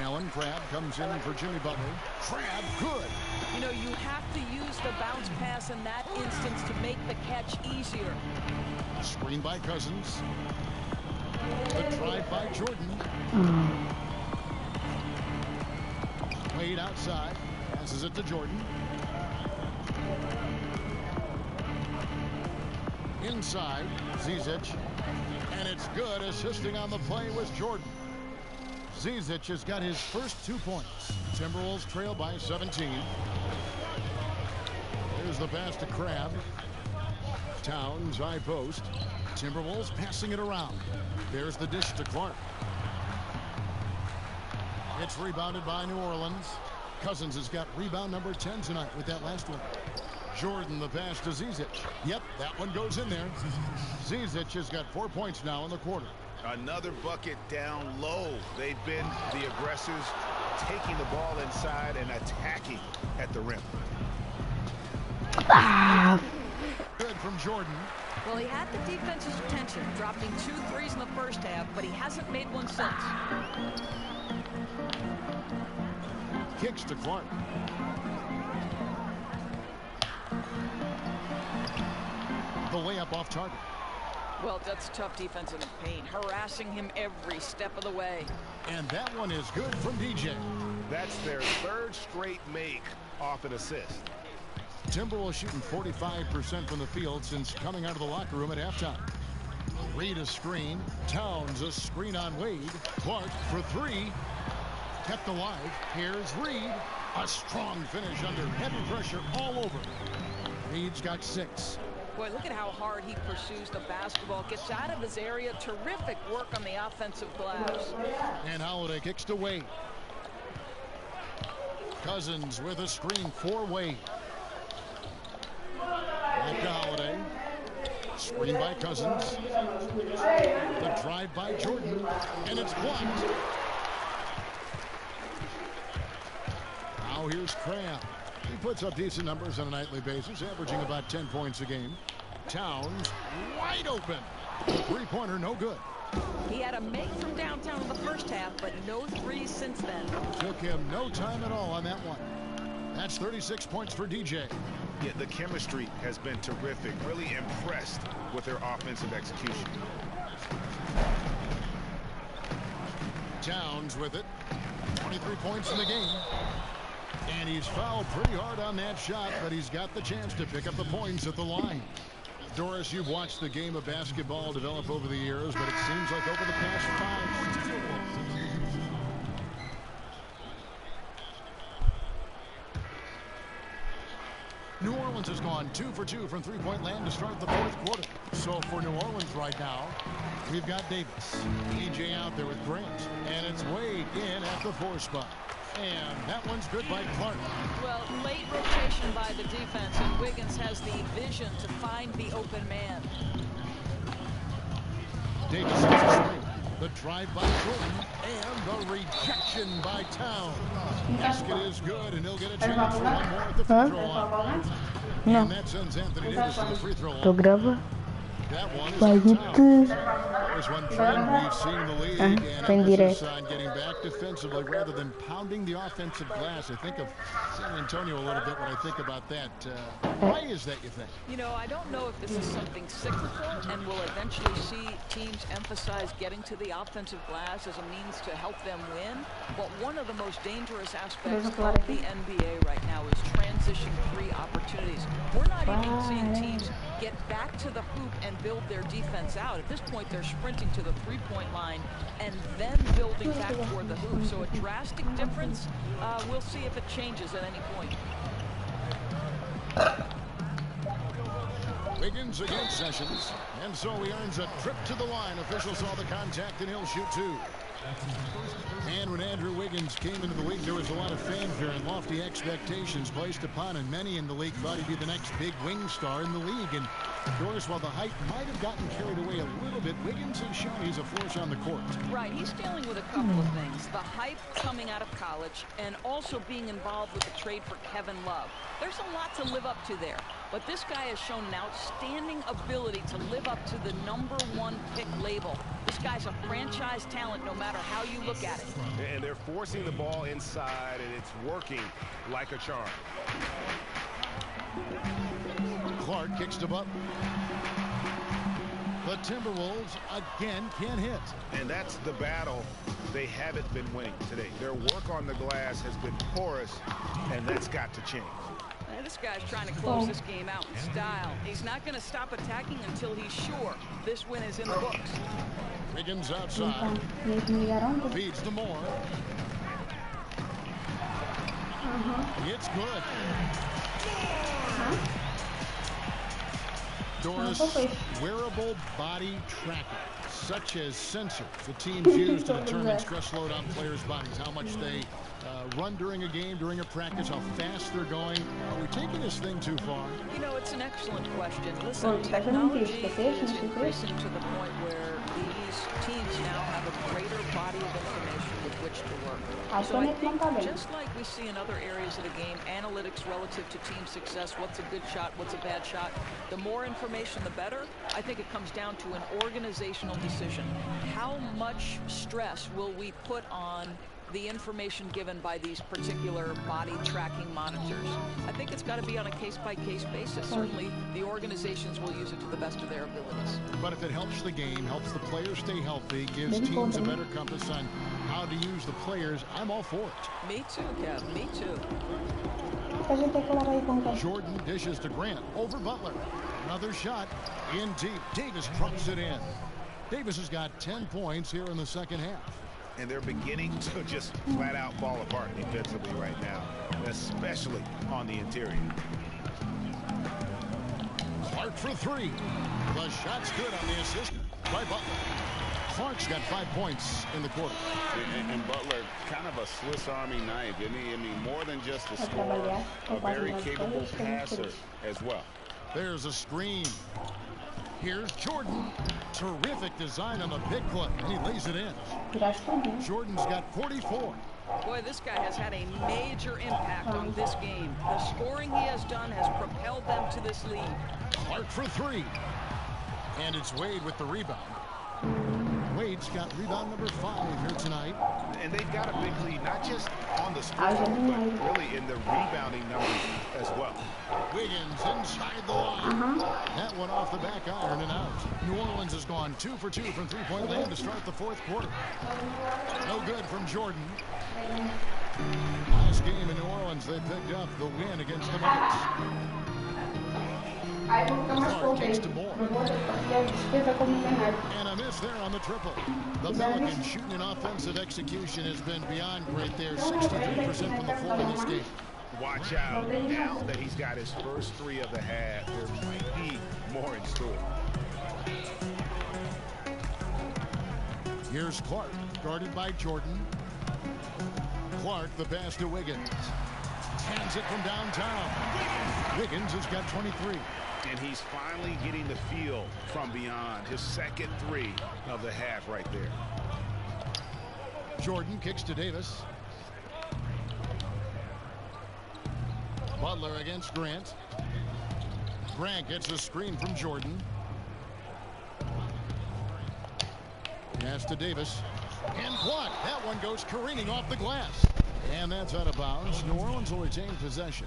Allen Crabbe comes in for Jimmy Butler. Crabbe, good. You know, you have to use the bounce pass in that instance to make the catch easier. Screen by Cousins. The drive by Jordan. Wade outside. Passes it to Jordan. Inside, Zizic. And it's good. Assisting on the play was Jordan. Zizic has got his first 2 points. Timberwolves trail by 17. There's the pass to Crabbe. Towns, high post. Timberwolves passing it around. There's the dish to Clark. It's rebounded by New Orleans. Cousins has got rebound number 10 tonight with that last one. Jordan, the pass to Zizic. Yep, that one goes in there. Zizic has got 4 points now in the quarter. Another bucket down low. They've been the aggressors, taking the ball inside and attacking at the rim. Good from Jordan. Well, he had the defense's attention, dropping 2 threes in the first half, but he hasn't made one since. Kicks to Clark. The layup off target. Well, that's tough defense in the paint, harassing him every step of the way. And that one is good from DJ. That's their 3rd straight make off an assist. Timberwolves shooting 45% from the field since coming out of the locker room at halftime. Reed a screen. Towns a screen on Wade. Clark for 3. Kept alive. Here's Reed. A strong finish under heavy pressure all over. Reed's got 6. Boy, look at how hard he pursues the basketball. Gets out of his area. Terrific work on the offensive glass. And Holiday kicks to Wade. Cousins with a screen for Wade. Back to Holiday. Screen by Cousins. The drive by Jordan. And it's blocked. Now here's Cram. He puts up decent numbers on a nightly basis, averaging about 10 points a game. Towns wide open. Three-pointer, no good. He had a make from downtown in the first half, but no threes since then. Took him no time at all on that one. That's 36 points for DJ. Yeah, the chemistry has been terrific. Really impressed with their offensive execution. Towns with it. 23 points in the game. And he's fouled pretty hard on that shot, but he's got the chance to pick up the points at the line. Doris, you've watched the game of basketball develop over the years, but it seems like over the past 5 years. New Orleans has gone 2 for 2 from three-point land to start the fourth quarter. So for New Orleans right now, we've got Davis. DJ out there with Grant. And it's Wade in at the 4 spot. And that one's good by Clark. Well, late rotation by the defense, and Wiggins has the vision to find the open man. Davis has a screen. The drive by Jordan. And the rejection by Towns. Basket is good, and he'll get a chance for one more at the free throw line. And that sends Anthony Davis to the free throw line. That one is Towns. There's one trend we've seen in the league, and emphasis on getting back defensively rather than pounding the offensive glass. I think of San Antonio a little bit when I think about that. Why is that, you think? You know, I don't know if this is something cyclical and we'll eventually see teams emphasize getting to the offensive glass as a means to help them win. But one of the most dangerous aspects of the NBA right now is transition 3 opportunities. We're not even seeing teams get back to the hoop and build their defense out. At this point, they're sprinting to the 3-point line and then building back toward the hoop. So a drastic difference. We'll see if it changes at any point. Wiggins against Sessions, and so he earns a trip to the line. Officials saw the contact, and he'll shoot 2. And when Andrew Wiggins came into the league, there was a lot of fanfare and lofty expectations placed upon him. Many in the league thought he'd be the next big wing star in the league. And of course, while the height might have gotten carried away a little bit, Wiggins has shown he's a force on the court. Right, he's dealing with a couple of things. The hype coming out of college and also being involved with the trade for Kevin Love. There's a lot to live up to there. But this guy has shown an outstanding ability to live up to the #1 pick label. This guy's a franchise talent no matter how you look at it. And they're forcing the ball inside, and it's working like a charm. Clark kicks to Butler. The Timberwolves again can't hit. And that's the battle they haven't been winning today. Their work on the glass has been porous, and that's got to change. This guy's trying to close this game out in style. He's not going to stop attacking until he's sure this win is in the books. Wiggins outside. Feeds to Moore. It's good. Doris, wearable body tracker, such as sensors the teams use to determine stress load on players' bodies, how much they run during a game, during a practice, how fast they're going. Are we taking this thing too far? You know, it's an excellent question. Listen, technology is increasing to the point where these teams now have a greater body of information with which to work. So I think just like we see in other areas of the game, analytics relative to team success, what's a good shot, what's a bad shot, the more information, the better. I think it comes down to an organizational decision. How much stress will we put on the information given by these particular body tracking monitors? I think it's got to be on a case-by-case basis. Certainly, the organizations will use it to the best of their abilities. But if it helps the game, helps the players stay healthy, gives teams a better compass on how to use the players, I'm all for it. Me too, Kev. Me too. Jordan dishes to Grant over Butler. Another shot in deep. Davis trumps it in. Davis has got 10 points here in the second half. And they're beginning to just flat out fall apart defensively right now, especially on the interior. Clark for three. The shot's good on the assist by Butler. Clark's got 5 points in the quarter. And Butler, kind of a Swiss Army knife, isn't he? I mean, more than just a scorer, a very capable passer as well. There's a screen. Here's Jordan. Terrific design on the pick clip, and he lays it in. Jordan's got 44. Boy, this guy has had a major impact on this game. The scoring he has done has propelled them to this lead. Clark for three. And it's Wade with the rebound. Wade's got rebound number 5 here tonight. And they've got a big lead, not just on the score, but really in the rebounding numbers as well. Wiggins inside the line. That one off the back iron and out. New Orleans has gone 2 for 2 from three-point land to start the fourth quarter. No good from Jordan. Last game in New Orleans, they picked up the win against the Nuggets. Clark kicks to Moore. And a miss there on the triple. The Pelicans shooting and offensive execution has been beyond great there. 63% from the floor in this game. Watch out. Now that he's got his first 3 of the half, there might be more in store. Here's Clark, guarded by Jordan. Clark, the pass to Wiggins. Hands it from downtown. Wiggins has got 23. And he's finally getting the feel from beyond. His second 3 of the half right there. Jordan kicks to Davis. Butler against Grant. Grant gets a screen from Jordan. Pass to Davis. And blocked. That one goes careening off the glass. And that's out of bounds. New Orleans will retain possession.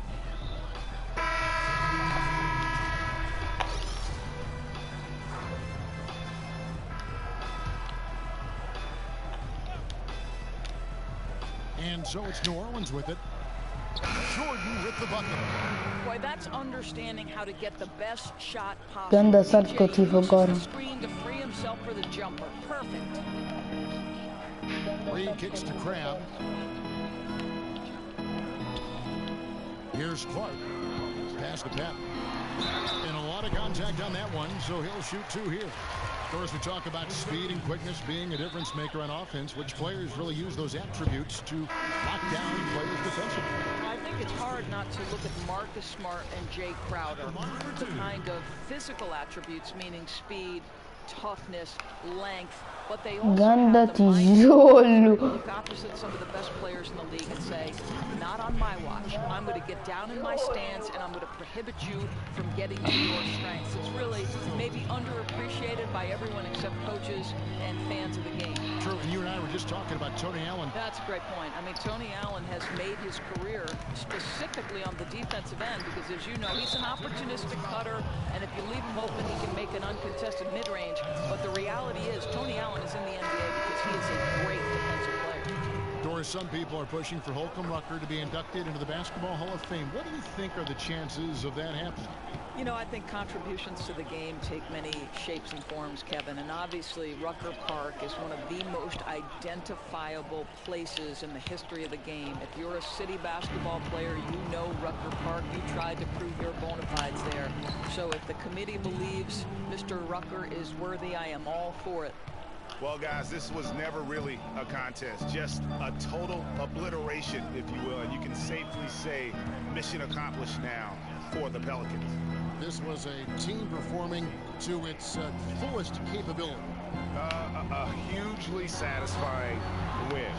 And so it's New Orleans with it. Jordan with the bucket. Boy, that's understanding how to get the best shot possible. Ganda sarkotiv agora. Screen to free himself for the jumper. Perfect. Reed kicks to Crab. Here's Clark. Pass to Pep. And a lot of contact on that one, so he'll shoot 2 here. Of course, we talk about speed and quickness being a difference maker on offense, which players really use those attributes to lock down players defensively. I think it's hard not to look at Marcus Smart and Jay Crowder. The kind of physical attributes, meaning speed, toughness, length, but they also Ganda have the mindset tijolo. to look opposite some of the best players in the league and say, not on my watch. I'm going to get down in my stance and I'm going to prohibit you from getting to your strengths. It's really maybe underappreciated by everyone except coaches and fans of the game. True, and you and I were just talking about Tony Allen. That's a great point. I mean, Tony Allen has made his career specifically on the defensive end because, as you know, he's an opportunistic cutter, and if you leave him open, he can make an uncontested mid-range. But the reality is, Tony Allen is in the NBA because he is a great defensive player. Doris, some people are pushing for Holcomb Rucker to be inducted into the Basketball Hall of Fame. What do you think are the chances of that happening? You know, I think contributions to the game take many shapes and forms, Kevin, and obviously Rucker Park is one of the most identifiable places in the history of the game. If you're a city basketball player, you know Rucker Park. You tried to prove your bona fides there. So if the committee believes Mr. Rucker is worthy, I am all for it. Well, guys, this was never really a contest, just a total obliteration, if you will, and you can safely say mission accomplished now for the Pelicans. This was a team performing to its fullest capability. A hugely satisfying win,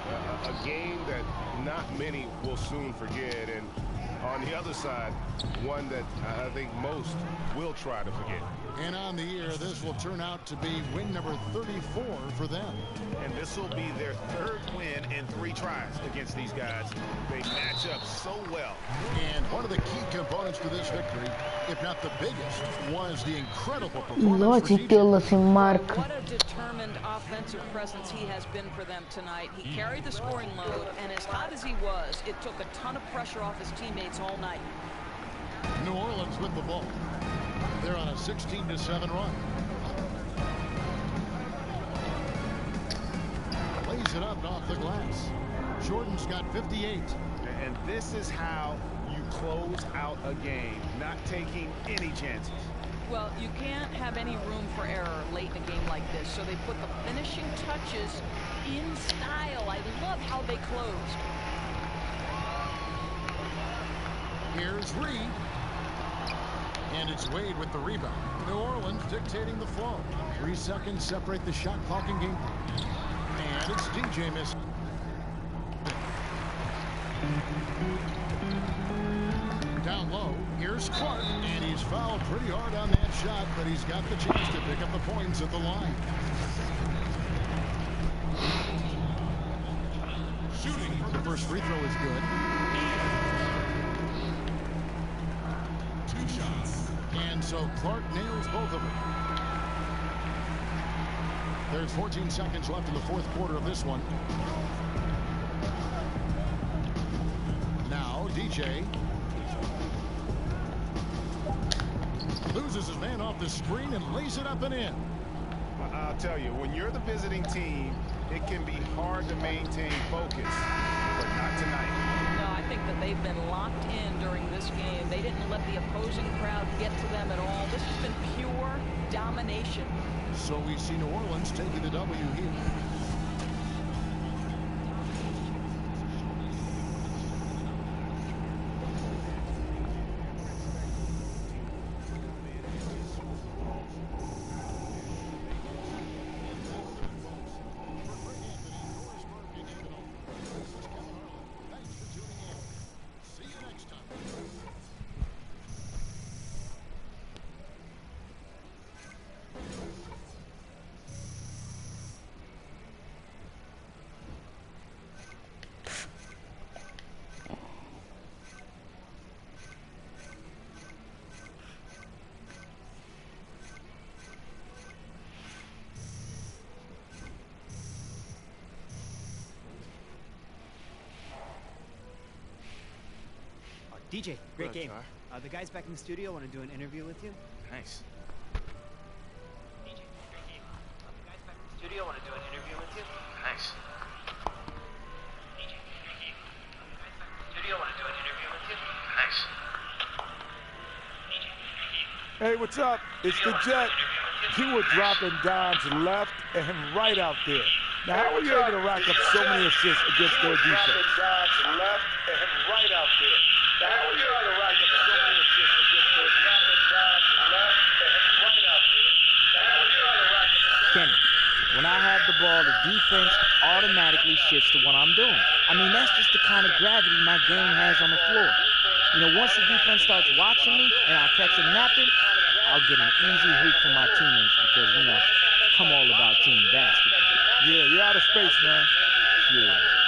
a game that not many will soon forget, and on the other side, one that I think most will try to forget. And on the year, this will turn out to be win number 34 for them. And this will be their 3rd win in 3 tries against these guys. They match up so well. And one of the key components to this victory, if not the biggest, was the incredible performance for DJ. What a determined offensive presence he has been for them tonight. He carried the scoring load, and as hot as he was, it took a ton of pressure off his teammates all night. New Orleans with the ball. They're on a 16-7 run. Lays it up off the glass. Jordan's got 58. And this is how you close out a game, not taking any chances. Well, you can't have any room for error late in a game like this, so they put the finishing touches in style. I love how they closed. Here's Reed. And it's Wade with the rebound. New Orleans dictating the flow. 3 seconds separate the shot clock and game. And it's DJ miss. Down low, here's Clark, and he's fouled pretty hard on that shot, but he's got the chance to pick up the points at the line. Shooting, the first free throw is good. 2 shots. And so Clark nails both of them. There's 14 seconds left in the fourth quarter of this one. Now, DJ. Loses his man off the screen and lays it up and in. I'll tell you, when you're the visiting team, it can be hard to maintain focus, but not tonight. No, I think that they've been locked in during this game. They didn't let the opposing crowd get to them at all. This has been pure domination. So we see New Orleans taking the W here. DJ, great game. The guys back in the studio want to do an interview with you. Nice. DJ, great game. The guys back in the studio want to do an interview with you. Nice. DJ, great game. The guys back in the studio want to do an interview with you. Nice. DJ, great game. Hey, what's up? It's the Jet. You were dropping dimes left and right out there. Now, how were you able to rack up so many assists against their defense? Kenny, when I have the ball, the defense automatically shifts to what I'm doing. I mean, that's just the kind of gravity my game has on the floor. You know, once the defense starts watching me and I catch them napping, I'll get an easy hoop for my teammates because, you know, I'm all about team basketball. Yeah, you're out of space, man. Yeah.